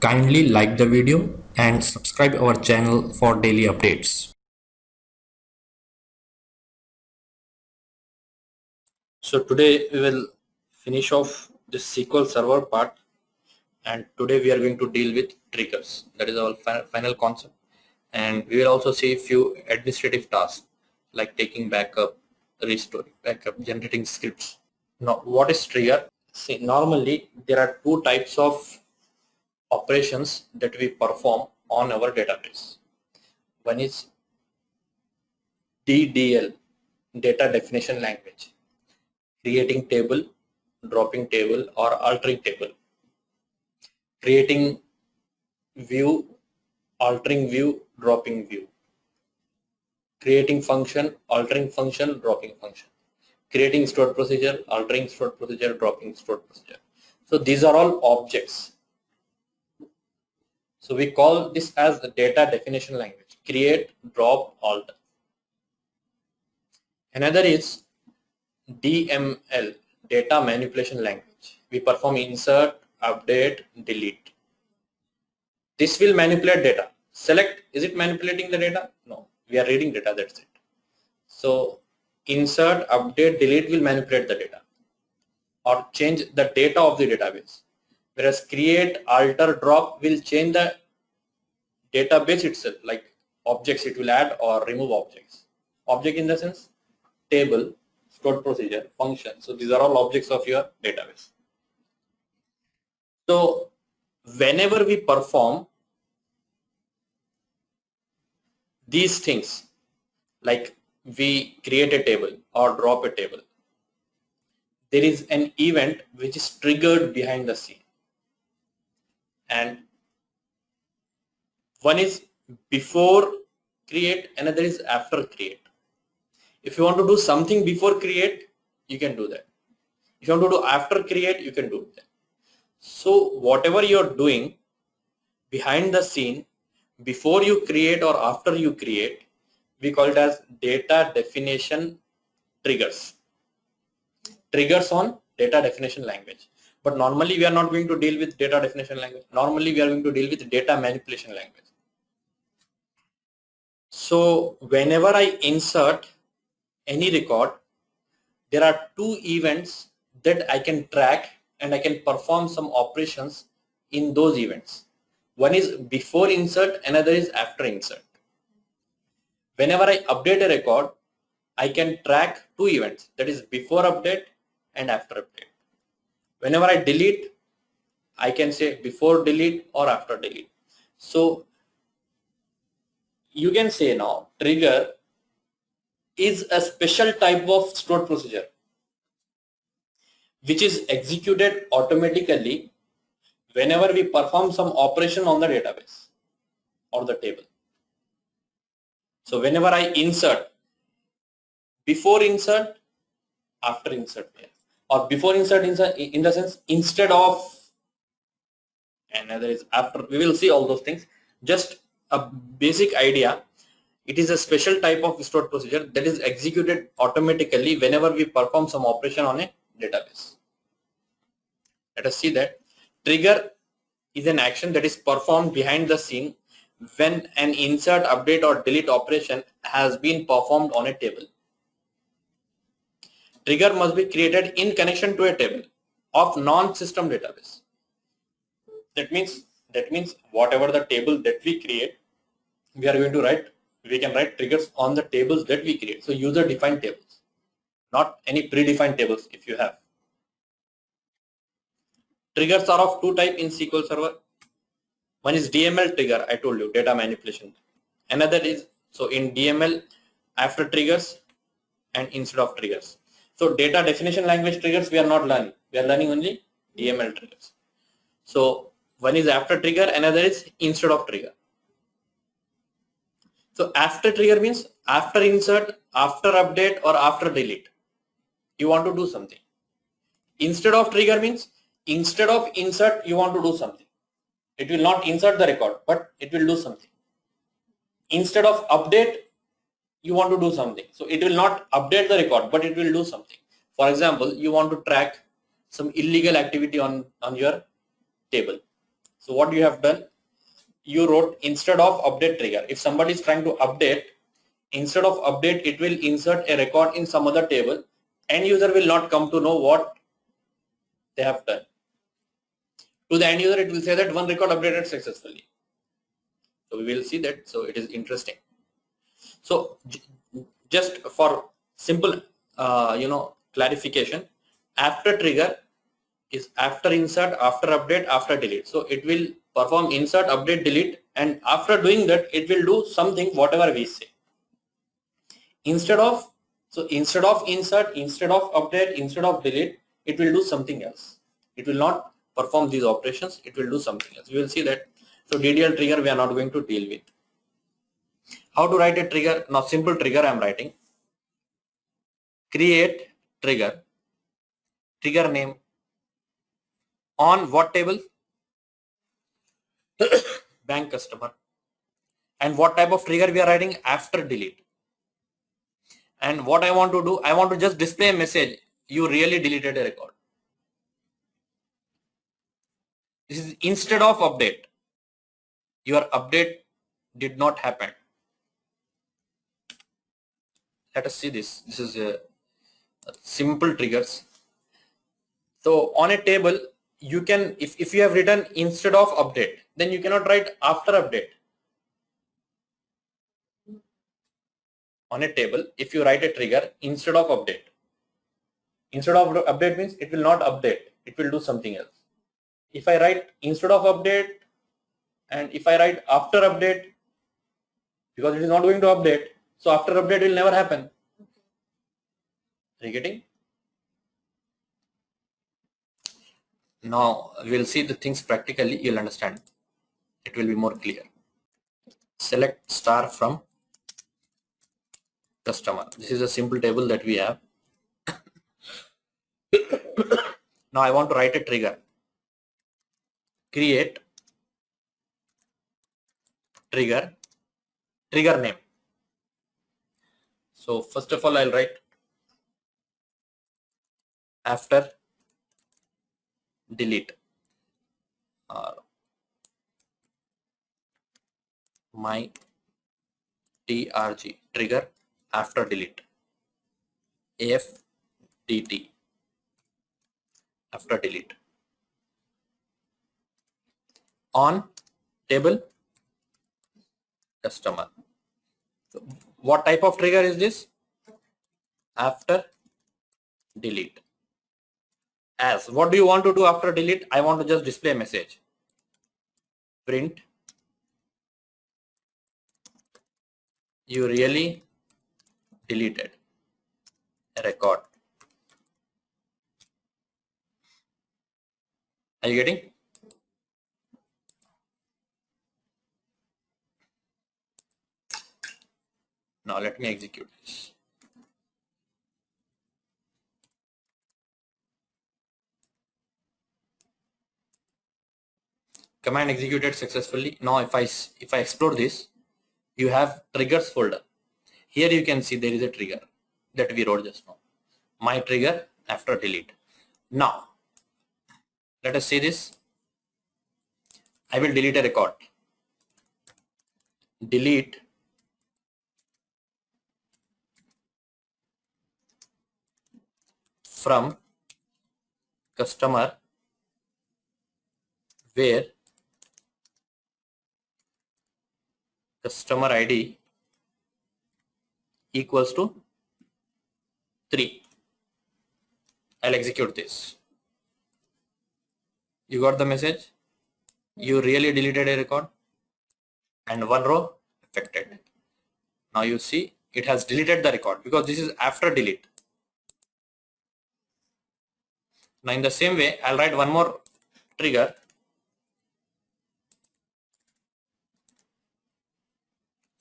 Kindly like the video and subscribe our channel for daily updates. So today we will finish off this SQL Server part, and today we are going to deal with triggers. That is our final concept, and we will also see a few administrative tasks like taking backup, restoring backup, generating scripts. Now, what is trigger? See, normally there are two types of operations that we perform on our database. One is DDL, data definition language, creating table, dropping table or altering table, creating view, altering view, dropping view, creating function, altering function, dropping function, creating stored procedure, altering stored procedure, dropping stored procedure. So these are all objects. So we call this as the data definition language, create, drop, alter. Another is DML, data manipulation language. We perform insert, update, delete. This will manipulate data. Select, is it manipulating the data? No, we are reading data, that's it. So insert, update, delete will manipulate the data or change the data of the database. Whereas create, alter, drop will change the database itself, like objects it will add or remove objects. Object in the sense table, stored procedure, function. So these are all objects of your database. So whenever we perform these things, like we create a table or drop a table, there is an event which is triggered behind the scene. And one is before create, another is after create. If you want to do something before create, you can do that. If you want to do after create, you can do that. So whatever you're doing behind the scene, before you create or after you create, we call it as data definition triggers. Triggers on data definition language. But normally we are not going to deal with data definition language. Normally we are going to deal with data manipulation language. So whenever I insert any record, there are two events that I can track and I can perform some operations in those events. One is before insert, another is after insert. Whenever I update a record, I can track two events, that is before update and after update. Whenever I delete, I can say before delete or after delete. So you can say now trigger is a special type of stored procedure which is executed automatically whenever we perform some operation on the database or the table. So whenever I insert, before insert, after insert, or before insert in the sense instead of, another is after. We will see all those things. Just a basic idea. It is a special type of stored procedure that is executed automatically whenever we perform some operation on a database. Let us see that. Trigger is an action that is performed behind the scene when an insert, update or delete operation has been performed on a table. Trigger must be created in connection to a table of non-system database. That means whatever the table that we create, we are going to write, we can write triggers on the tables that we create. So user defined tables, not any predefined tables if you have. Triggers are of two types in SQL Server. One is DML trigger, I told you, data manipulation. Another is, so in DML, after triggers and instead of triggers. So data definition language triggers we are not learning. We are learning only DML triggers. So one is after trigger, another is instead of trigger. So after trigger means after insert, after update or after delete. You want to do something. Instead of trigger means instead of insert you want to do something. It will not insert the record, but it will do something. Instead of update, you want to do something. So it will not update the record, but it will do something. For example, you want to track some illegal activity on your table. So what you have done, you wrote instead of update trigger. If somebody is trying to update, instead of update, it will insert a record in some other table. End user will not come to know what they have done. To the end user, it will say that one record updated successfully. So we will see that. So it is interesting. So just for simple, clarification, after trigger is after insert, after update, after delete. So it will perform insert, update, delete, and after doing that, it will do something whatever we say. Instead of insert, instead of update, instead of delete, it will do something else. It will not perform these operations. It will do something else. We will see that. So DDL trigger we are not going to deal with. How to write a trigger? Now simple trigger I am writing. Create trigger. Trigger name. On what table? Bank customer. And what type of trigger we are writing? After delete. And what I want to do, I want to just display a message. You really deleted a record. This is instead of update. Your update did not happen. Let us see this. This is a simple triggers. So on a table, you can, if you have written instead of update, then you cannot write after update. On a table, if you write a trigger instead of update, instead of update means it will not update, it will do something else. If I write instead of update and if I write after update, because it is not going to update, so after update will never happen. Are you getting? Now we'll see the things practically, you'll understand. It will be more clear. Select star from customer. This is a simple table that we have. Now I want to write a trigger. Create trigger name. So first of all, I'll write after delete my trg trigger after delete AFTT after delete on table customer. So what type of trigger is this? After delete. As what do you want to do after delete? I want to just display a message. Print you really deleted a record. Are you getting? Now let me execute this. Command executed successfully. Now if I explore this, you have triggers folder. Here you can see there is a trigger that we wrote just now. My trigger after delete. Now let us see this. I will delete a record. Delete from customer where customer ID equals to 3. I'll execute this. You got the message? You really deleted a record and one row affected. Now you see it has deleted the record because this is after delete. Now in the same way, I'll write one more trigger.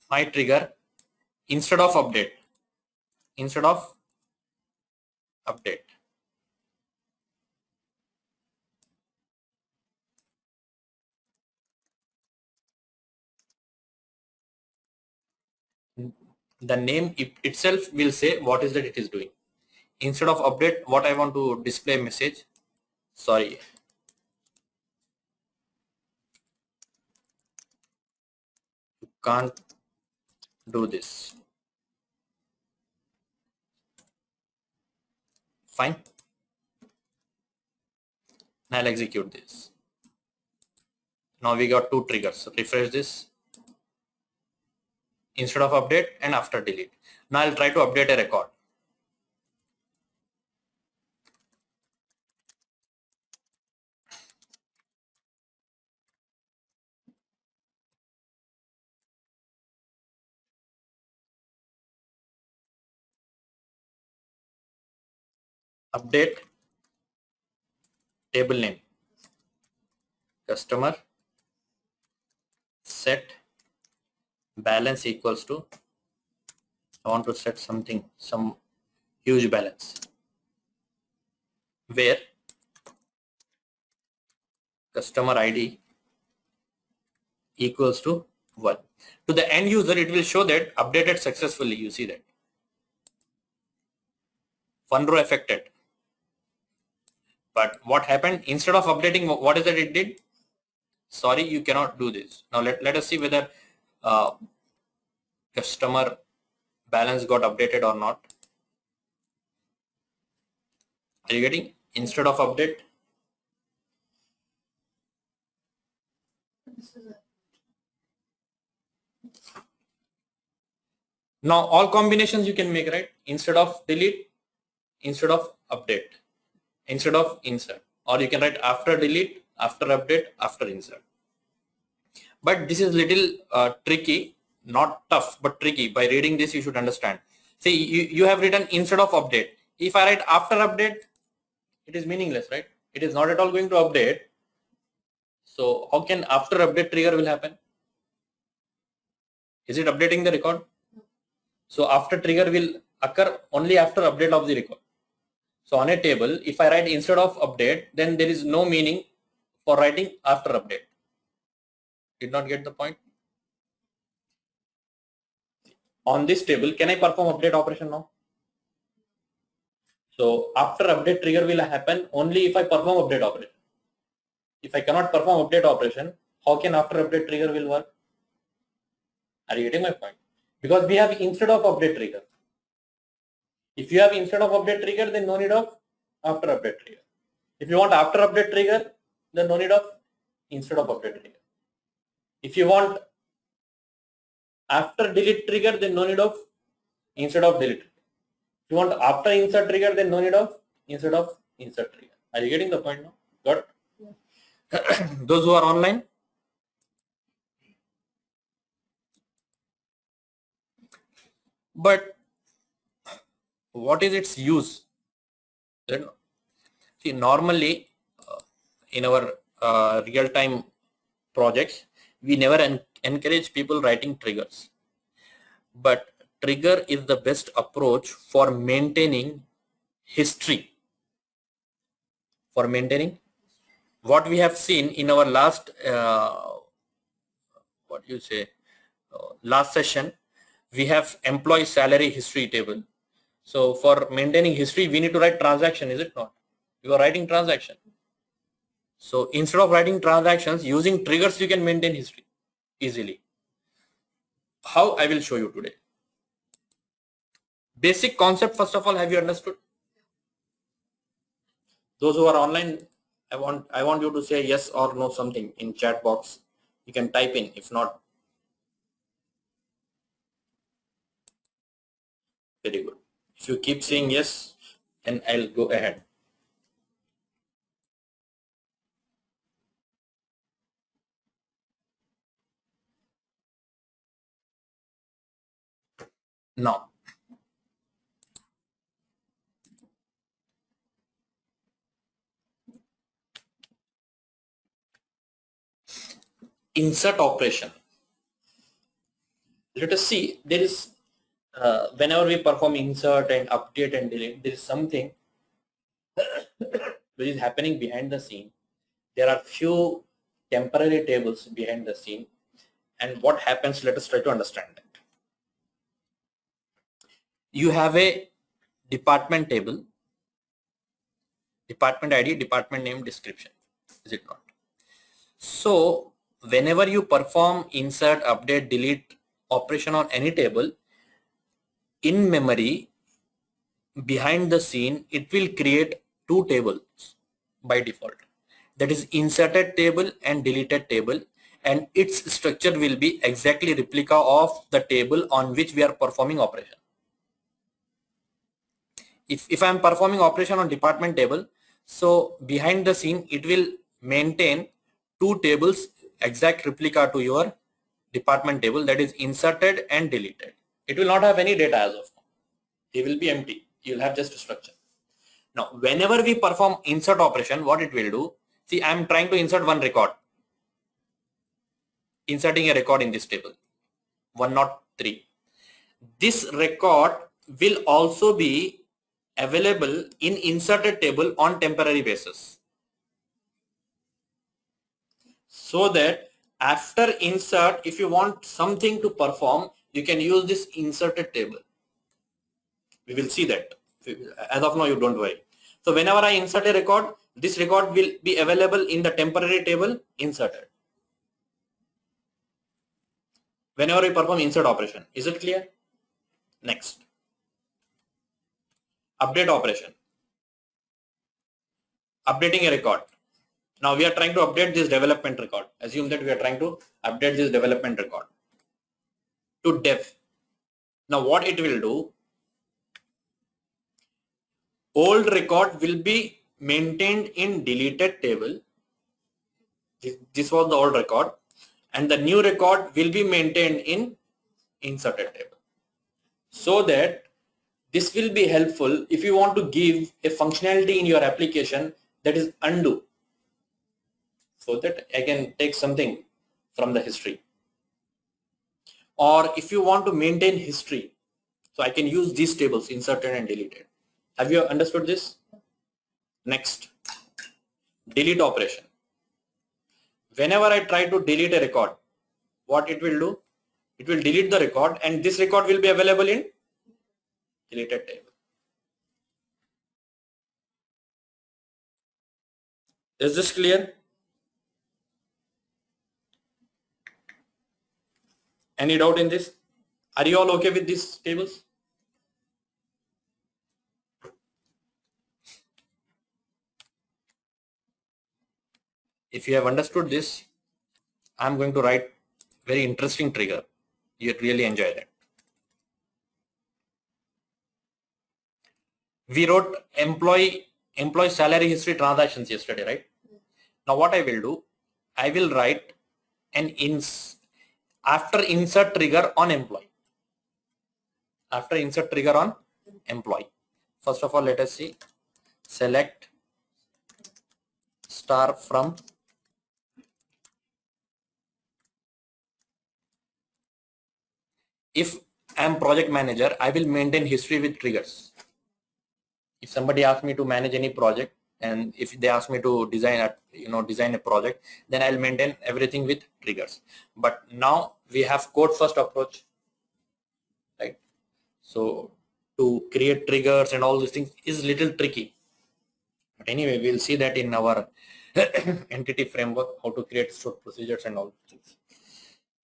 My trigger instead of update. Instead of update. The name itself will say what is that it is doing. Instead of update, what I want to display message. Sorry. can't do this. Fine. Now I'll execute this. Now we got two triggers. Refresh this instead of update and after delete. Now I'll try to update a record. Update table name, customer set balance equals to, I want to set something, some huge balance, where customer ID equals to 1. To the end user, it will show that updated successfully. You see that. One row affected. But what happened? Instead of updating, what is that it did? Sorry, you cannot do this. Now let us see whether customer balance got updated or not. Are you getting? Instead of update, now all combinations you can make, right? Instead of delete, instead of update, instead of insert, or you can write after delete, after update, after insert. But this is little tricky, not tough, but tricky. By reading this, you should understand. See, you have written instead of update. If I write after update, it is meaningless, right? It is not at all going to update. So how can after update trigger will happen? Is it updating the record? So after trigger will occur only after update of the record. So on a table, if I write instead of update, then there is no meaning for writing after update. Did not get the point? On this table, can I perform update operation now? So after update trigger will happen only if I perform update operation. If I cannot perform update operation, how can after update trigger will work? Are you getting my point? Because we have instead of update trigger. If you have instead of update trigger, then no need of after update trigger. If you want after update trigger, then no need of instead of update trigger. If you want after delete trigger, then no need of instead of delete. If you want after insert trigger, then no need of instead of insert trigger. Are you getting the point now? Got? Yeah. Those who are online. But what is its use? Then, see, normally in our real-time projects, we never encourage people writing triggers. But trigger is the best approach for maintaining history. For maintaining what we have seen in our last, last session, we have employee salary history table. So for maintaining history, we need to write transaction, is it not? You are writing transaction. So instead of writing transactions, using triggers, you can maintain history easily. How? I will show you today. Basic concept, first of all, have you understood? Those who are online, I want you to say yes or no something in chat box. You can type in, if not. Very good. If you keep saying yes, then I'll go ahead. Now, insert operation. Let us see, there is whenever we perform insert and update and delete, there is something which is happening behind the scene. There are few temporary tables behind the scene, and what happens, let us try to understand that. You have a department table, department ID, department name, description, is it not? So whenever you perform insert, update, delete operation on any table, in memory, behind the scene, it will create two tables by default. That is inserted table and deleted table, and its structure will be exactly replica of the table on which we are performing operation. If I am performing operation on department table, so behind the scene it will maintain two tables exact replica to your department table, that is inserted and deleted. It will not have any data as of now. It will be empty. You will have just a structure. Now, whenever we perform insert operation, what it will do, see, I am trying to insert one record, inserting a record in this table, 103. This record will also be available in inserted table on temporary basis, so that after insert, if you want something to perform, you can use this inserted table. We will see that. As of now, you don't worry. So whenever I insert a record, this record will be available in the temporary table inserted. Whenever we perform insert operation, is it clear? Next, update operation. Updating a record. Now we are trying to update this development record. Assume that we are trying to update this development record to dev. Now what it will do, old record will be maintained in deleted table. This was the old record, and the new record will be maintained in inserted table, so that this will be helpful if you want to give a functionality in your application, that is undo, so that I can take something from the history. Or if you want to maintain history, so I can use these tables inserted and deleted. Have you understood this? Next, delete operation. Whenever I try to delete a record, what it will do? It will delete the record, and this record will be available in deleted table. Is this clear? Any doubt in this? Are you all okay with these tables? If you have understood this, I'm going to write very interesting trigger. You'd really enjoy that. We wrote employee salary history transactions yesterday, right? Now what I will do, I will write an after insert trigger on employee. After insert trigger on employee. First of all, let us see. Select star from if I am project manager, I will maintain history with triggers. If somebody asks me to manage any project, and if they ask me to design a project, then I'll maintain everything with triggers. But now we have code first approach, right? So to create triggers and all these things is little tricky. But anyway, we'll see that in our entity framework, how to create stored procedures and all things.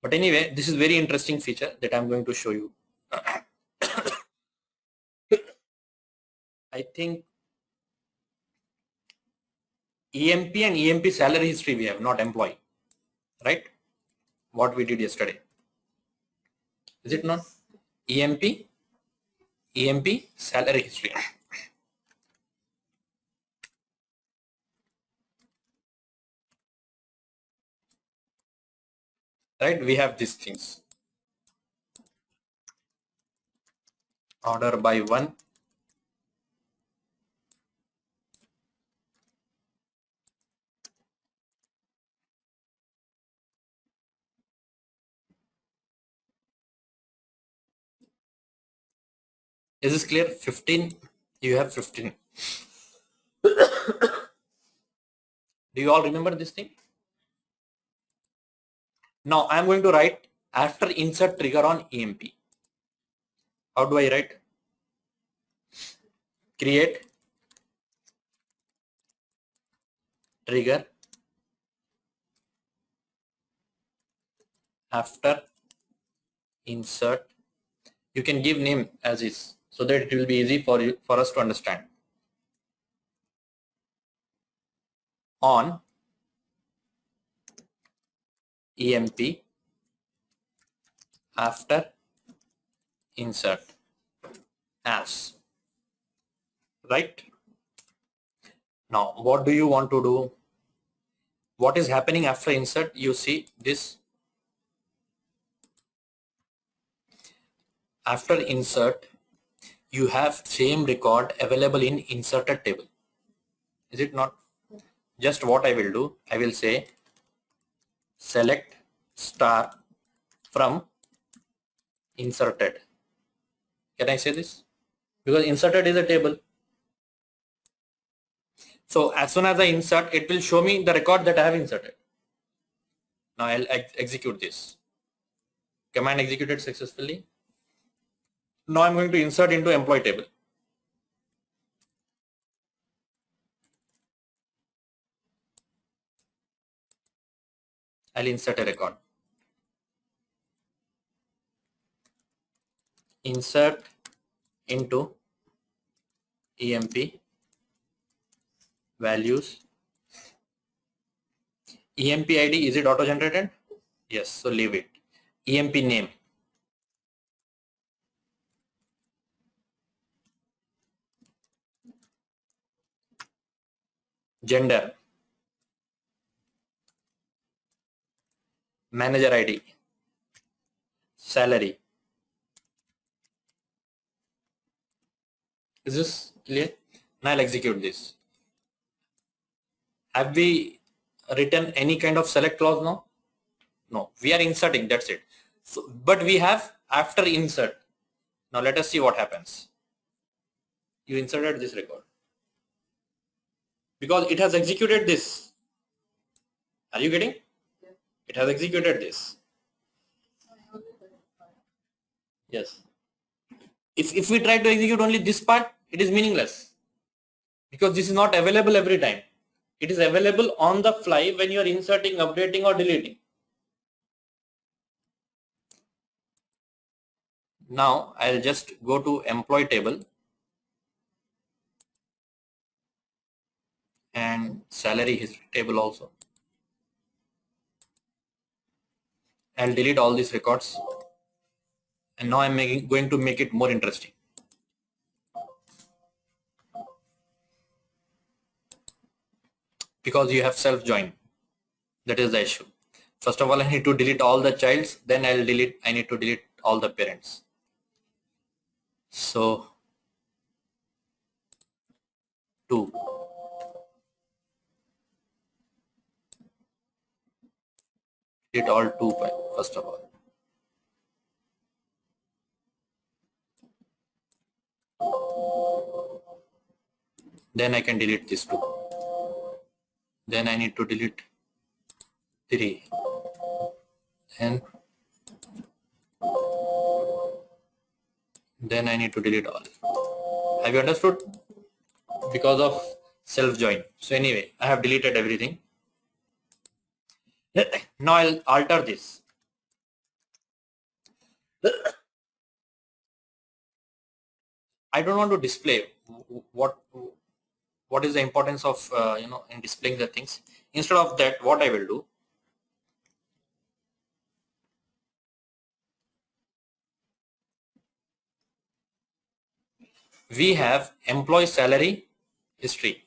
But anyway, this is very interesting feature that I'm going to show you. I think EMP and EMP salary history we have, not employee, right? What we did yesterday. Is it not? EMP salary history. Right? We have these things. Order by one. Is this clear? 15. You have 15. Do you all remember this thing? Now I am going to write after insert trigger on EMP. How do I write? Create trigger after insert, you can give name as is so that it will be easy for us to understand. On emp after insert as, right? Now what do you want to do? What is happening after insert? You see this. After insert, you have same record available in inserted table. Is it not? Just what I will do, I will say select star from inserted. Can I say this? Because inserted is a table. So as soon as I insert, it will show me the record that I have inserted. Now I'll execute this. Command executed successfully. Now I'm going to insert into employee table. I'll insert a record. Insert into emp values. emp id, is it auto generated? Yes, so leave it. emp name. Gender. Manager id. Salary. Is this clear? Now I'll execute this. Have we written any kind of select clause now? No, we are inserting, that's it. So, but we have after insert. Now let us see what happens. You inserted this record because it has executed this. Are you getting? It has executed this. Yes. If we try to execute only this part, it is meaningless because this is not available every time. It is available on the fly when you are inserting, updating or deleting. Now I'll just go to employee table and salary history table also. I'll delete all these records and now I'm going to make it more interesting. Because you have self join, that is the issue. First of all, I need to delete all the childs, then I need to delete all the parents. So 2. Delete all 2 first of all. Then I can delete this 2. Then I need to delete 3. And then I need to delete all. Have you understood? Because of self join. So anyway, I have deleted everything. Now I'll alter this. I don't want to display what is the importance of in displaying the things. Instead of that, what I will do, we have employee salary history.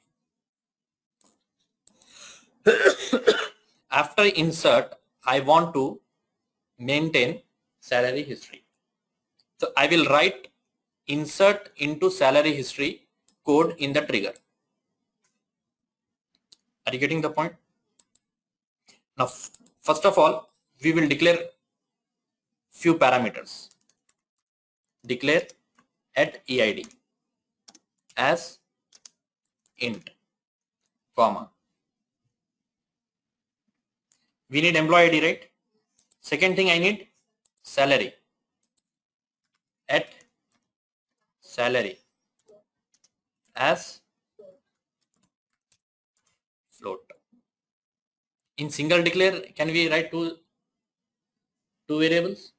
After insert, I want to maintain salary history. So I will write insert into salary history code in the trigger. Are you getting the point? Now, first of all, we will declare few parameters. Declare at EID as int, comma. We need employee ID, right? Second thing I need salary at salary as float. In single declare, can we write to two variables.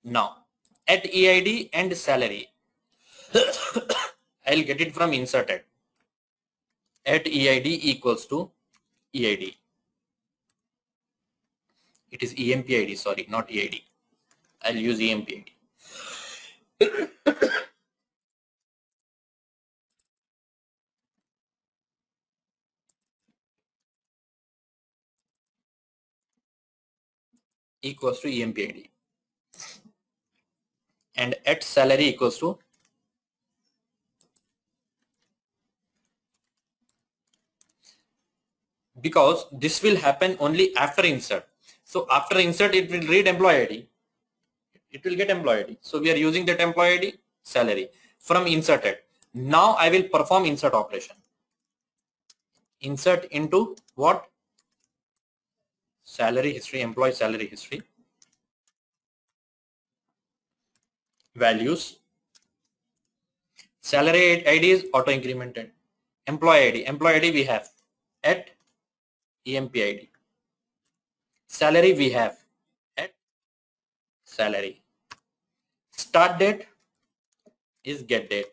Now at EID and salary, I'll get it from inserted. At EID equals to EID. It is EMPID, sorry, not EID. I'll use EMPID. Equals to EMPID. And at salary equals to because this will happen only after insert. So after insert, it will read employee ID. It will get employee ID. So we are using that employee ID, salary from inserted. Now I will perform insert operation. Insert into what? Salary history, employee salary history. Values. Salary ID is auto incremented. Employee ID we have at EMPID. Salary we have at salary. Start date is get date.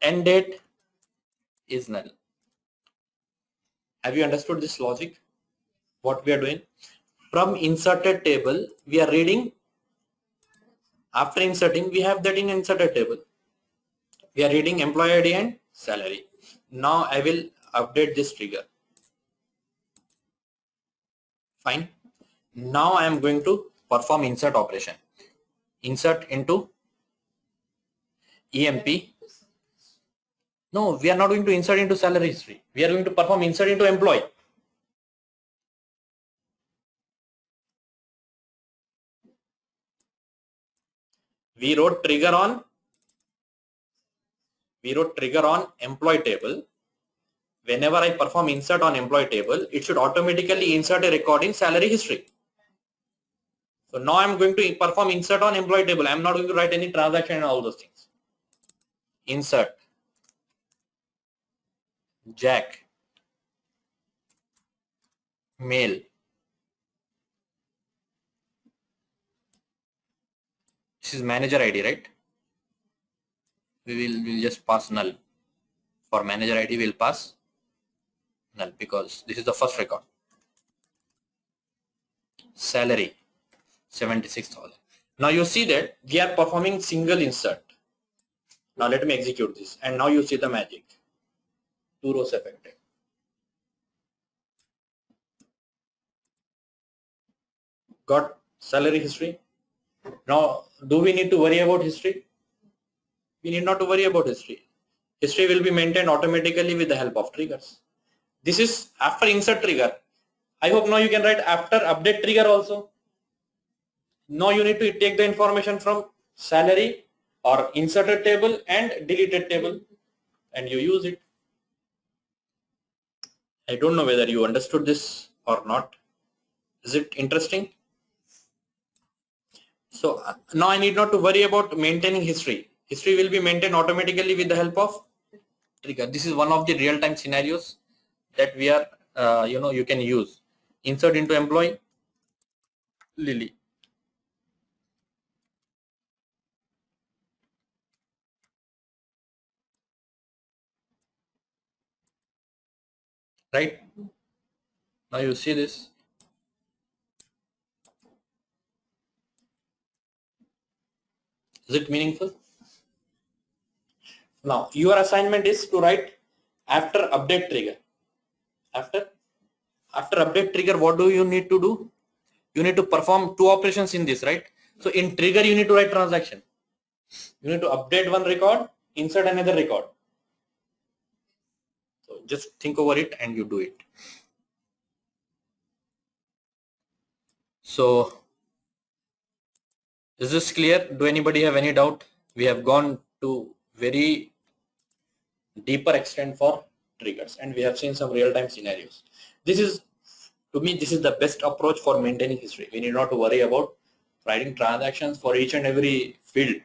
End date is null. Have you understood this logic? What we are doing? From inserted table, we are reading. After inserting, we have that in inserted table. We are reading employee ID and salary. Now I will update this trigger. Fine. Now I am going to perform insert operation. Insert into EMP. No, we are not going to insert into salary history. We are going to perform insert into employee. We wrote trigger on employee table. Whenever I perform insert on employee table, it should automatically insert a record in salary history. So now I'm going to perform insert on employee table. I'm not going to write any transaction and all those things. Insert Jack mail. This is manager ID, right? We'll just pass null. For manager ID, we'll pass null because this is the first record. Salary 76,000. Now you see that we are performing single insert. Now let me execute this, and now you see the magic. 2 rows affected. Got salary history. Now, do we need to worry about history? We need not to worry about history. History will be maintained automatically with the help of triggers. This is after insert trigger. I hope now you can write after update trigger also. Now you need to take the information from salary or inserted table and deleted table and you use it. I don't know whether you understood this or not. Is it interesting? So now I need not to worry about maintaining history. History will be maintained automatically with the help of trigger. This is one of the real-time scenarios that we are, you can use. Insert into employee, Lily. Right? Now you see this. Is it meaningful? Now your assignment is to write after update trigger. After update trigger, what do you need to do? You need to perform 2 operations in this, right? So in trigger you need to write transaction. You need to update one record, insert another record. So just think over it and you do it. So is this clear? Do anybody have any doubt? We have gone to very deeper extent for triggers and we have seen some real-time scenarios. This is, to me, this is the best approach for maintaining history. We need not to worry about writing transactions for each and every field,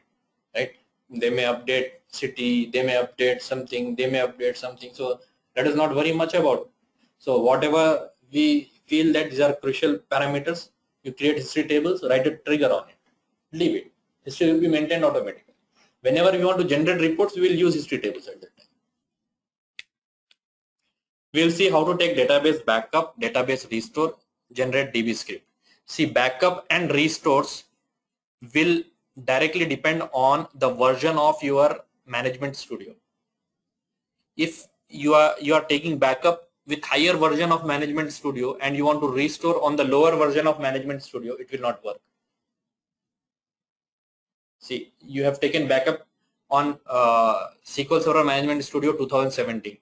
right? They may update city, they may update something, they may update something. So let us not worry much about. So whatever we feel that these are crucial parameters, You create history tables, write a trigger on it, leave it. History will be maintained automatically. Whenever we want to generate reports, we will use history tables at that time. We will see how to take database backup, database restore, generate DB script. See, backup and restores will directly depend on the version of your management studio. If you are taking backup with higher version of management studio and you want to restore on the lower version of management studio, it will not work. See, you have taken backup on SQL Server Management Studio 2017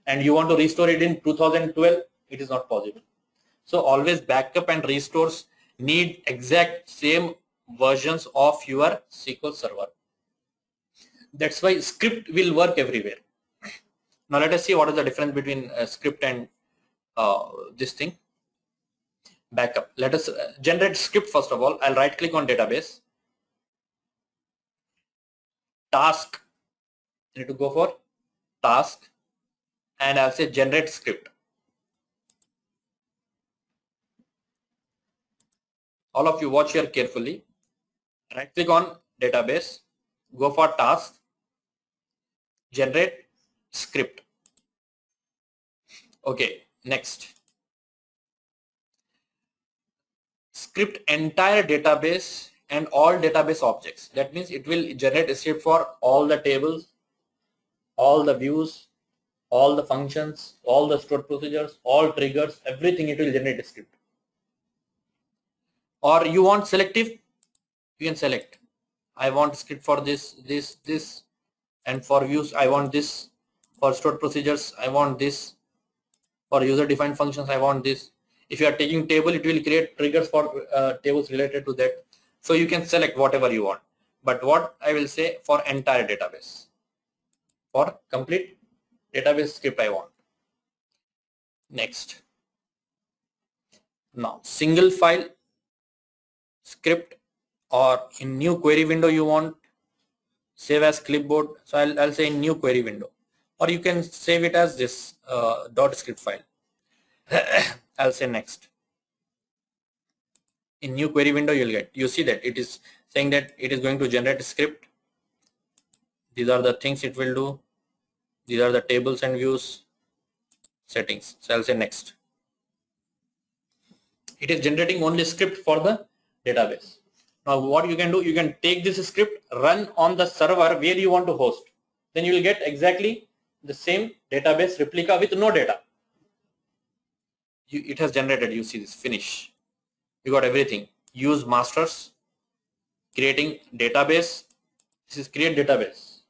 and you want to restore it in 2012, it is not possible. So always backup and restores need exact same versions of your SQL Server. That's why script will work everywhere. Now let us see what is the difference between script and this thing. Backup. Let us generate script first of all. I'll right click on database. Task. You need to go for task and I'll say generate script. All of you watch here carefully. Right click on database, go for task, generate script. Okay, next. Script entire database and all database objects. That means it will generate a script for all the tables, all the views, all the functions, all the stored procedures, all triggers, everything it will generate a script. Or you want selective, you can select. I want script for this, and for views I want this, for stored procedures I want this, for user defined functions I want this. If you are taking table, it will create triggers for tables related to that. So you can select whatever you want. But what I will say, for entire database, for complete database script I want. Next. Now single file script, or in new query window you want save as clipboard. So I'll say in new query window, or you can save it as this dot script file. I'll say next. In new query window you see that it is saying that it is going to generate a script. These are the things it will do. These are the tables and views settings. So I'll say next. It is generating only script for the database. Now what you can do, you can take this script, run on the server where you want to host. Then you will get exactly the same database replica with no data. It has generated, you see this, finish. You got everything. Use masters, creating database. This is create database.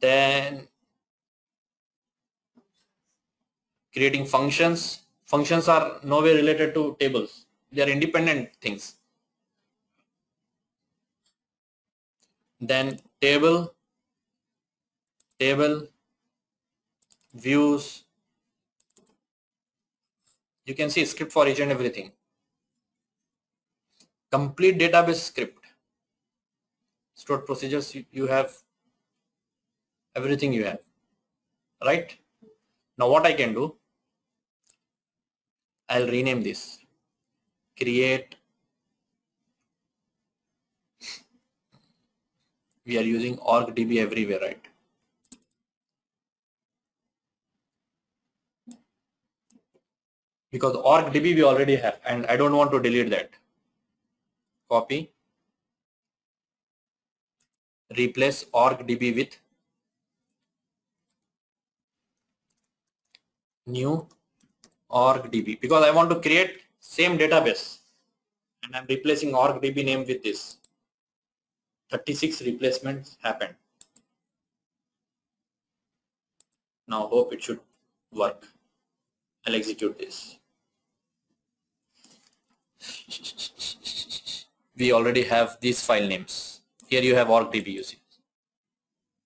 Then creating functions. Functions are nowhere related to tables. They are independent things. Then table, views. You can see script for each and everything. Complete database script. Stored procedures, you have everything you have, right? Now what I can do, I'll rename this. Create. We are using orgdb everywhere, right? Because orgdb we already have and I don't want to delete that. Copy. Replace orgdb with new orgdb, because I want to create same database and I'm replacing orgdb name with this. 36 replacements happened. Now hope it should work. I'll execute this. We already have these file names. Here you have orgdb, you see.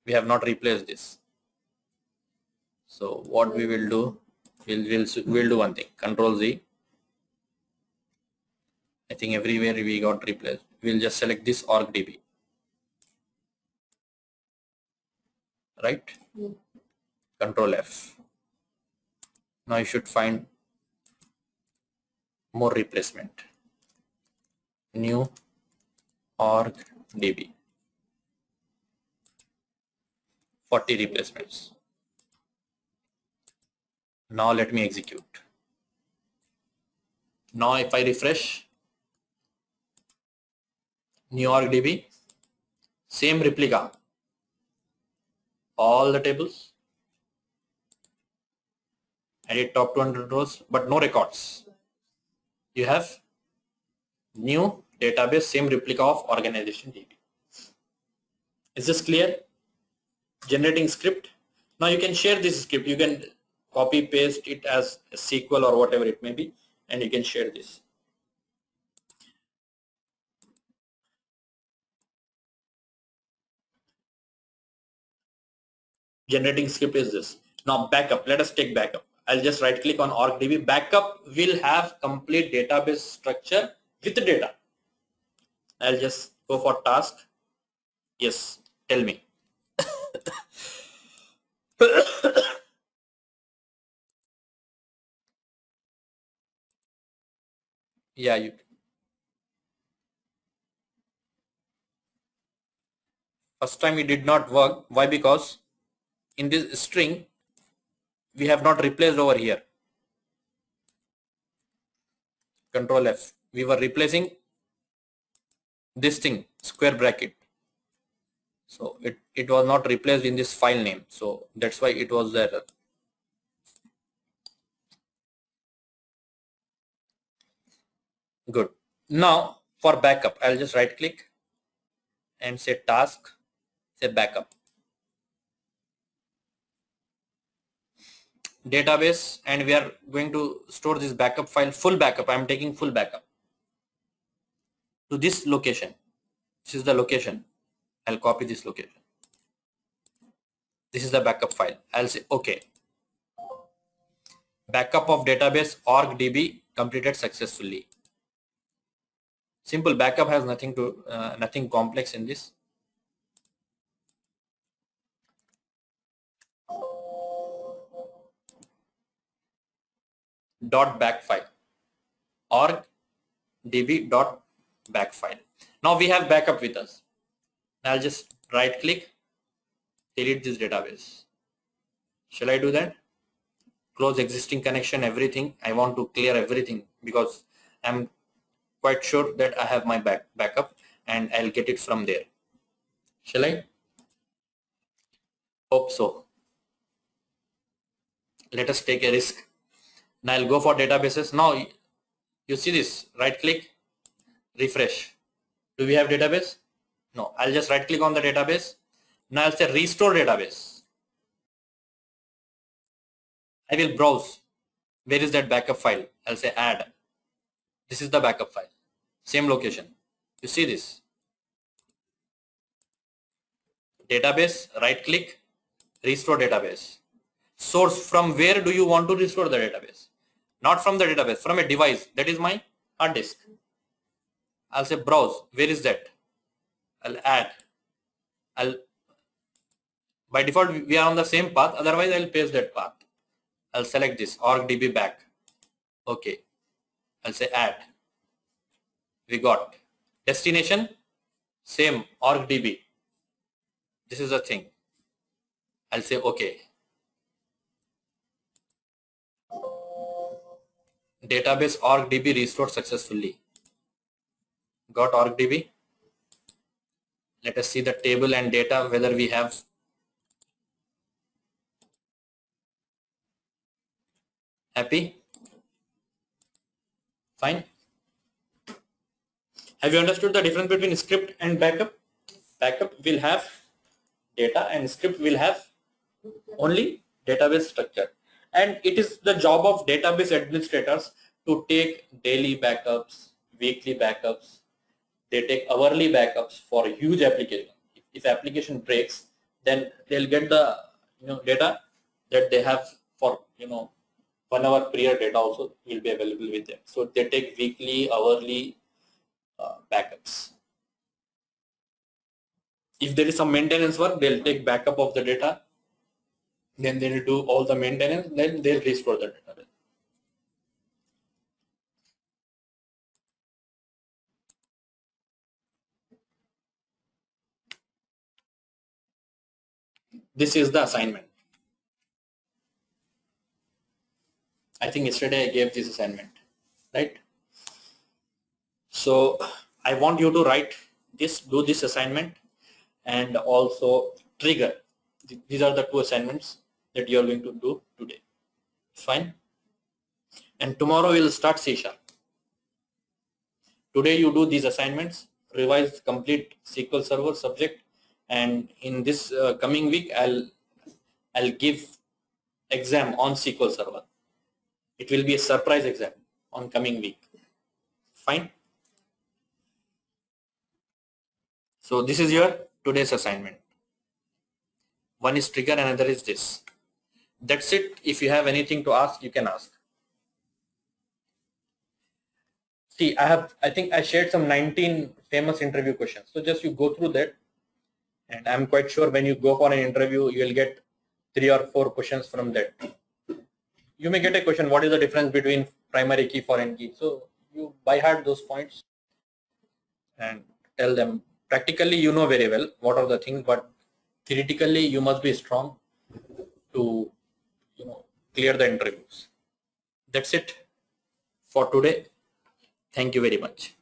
We have not replaced this. So what we will do, we'll do one thing. Control Z. I think everywhere we got replaced. We'll just select this orgdb. Right? Control F. Now you should find more replacement, new org db, 40 replacements. Now let me execute. Now if I refresh, new org db, same replica, all the tables, edit top 200 rows, but no records. You have new database, same replica of organization db. Is this clear? Generating script. Now you can share this script. You can copy paste it as a SQL or whatever it may be, and you can share this. Generating script is this. Now backup. Let us take backup. I'll just right click on orgdb. Backup will have complete database structure with the data. I'll just go for task. Yes, tell me. Yeah, you. First time it did not work. Why? Because in this string we have not replaced over here. Control F. We were replacing this thing, square bracket. So it was not replaced in this file name. So that's why it was there. Good. Now for backup, I'll just right click and say task, say backup. Database, and we are going to store this backup file, full backup. I'm taking full backup to this location. This is the location. I'll copy this location. This is the backup file. I'll say okay. Backup of database org db completed successfully. Simple backup, has nothing complex in this. Dot back file, org db dot back file. Now we have backup with us. I'll just right click, delete this database. Shall I do that? Close existing connection, everything. I want to clear everything because I'm quite sure that I have my backup and I'll get it from there. Shall I? Hope so. Let us take a risk. Now I'll go for databases. Now you see this, right click, refresh. Do we have database? No. I'll just right click on the database. Now I'll say restore database. I will browse. Where is that backup file? I'll say add. This is the backup file. Same location. You see this? Database, right click, restore database. Source, from where do you want to restore the database? Not from the database, from a device. That is my hard disk. I'll say browse. Where is that? I'll add. By default we are on the same path. Otherwise I'll paste that path. I'll select this org db back. Okay. I'll say add. We got destination, same org db. This is the thing. I'll say okay. Database org db restored successfully. Got org db. Let us see the table and data whether we have. Happy? Fine. Have you understood the difference between script and backup? Backup will have data and script will have only database structure. And it is the job of database administrators to take daily backups, weekly backups. They take hourly backups for huge application. If application breaks, then they'll get the data that they have for 1 hour prior data also will be available with them. So they take weekly, hourly backups. If there is some maintenance work, they'll take backup of the data. Then they'll do all the maintenance. Then they'll restore the data. This is the assignment. I think yesterday I gave this assignment, right? So I want you to write this, do this assignment, and also trigger. These are the two assignments that you are going to do today. Fine. And tomorrow we will start C#. Today you do these assignments, revise complete SQL Server subject, and in this coming week I'll give exam on SQL Server. It will be a surprise exam on coming week. Fine. So this is your today's assignment. One is trigger, another is this. That's it. If you have anything to ask, you can ask. See, I think I shared some 19 famous interview questions. So just you go through that, and I'm quite sure when you go for an interview, you will get 3 or 4 questions from that. You may get a question, what is the difference between primary key, foreign key? So you by heart those points and tell them. Practically, you know very well what are the things, but theoretically you must be strong to clear the interviews. That's it for today. Thank you very much.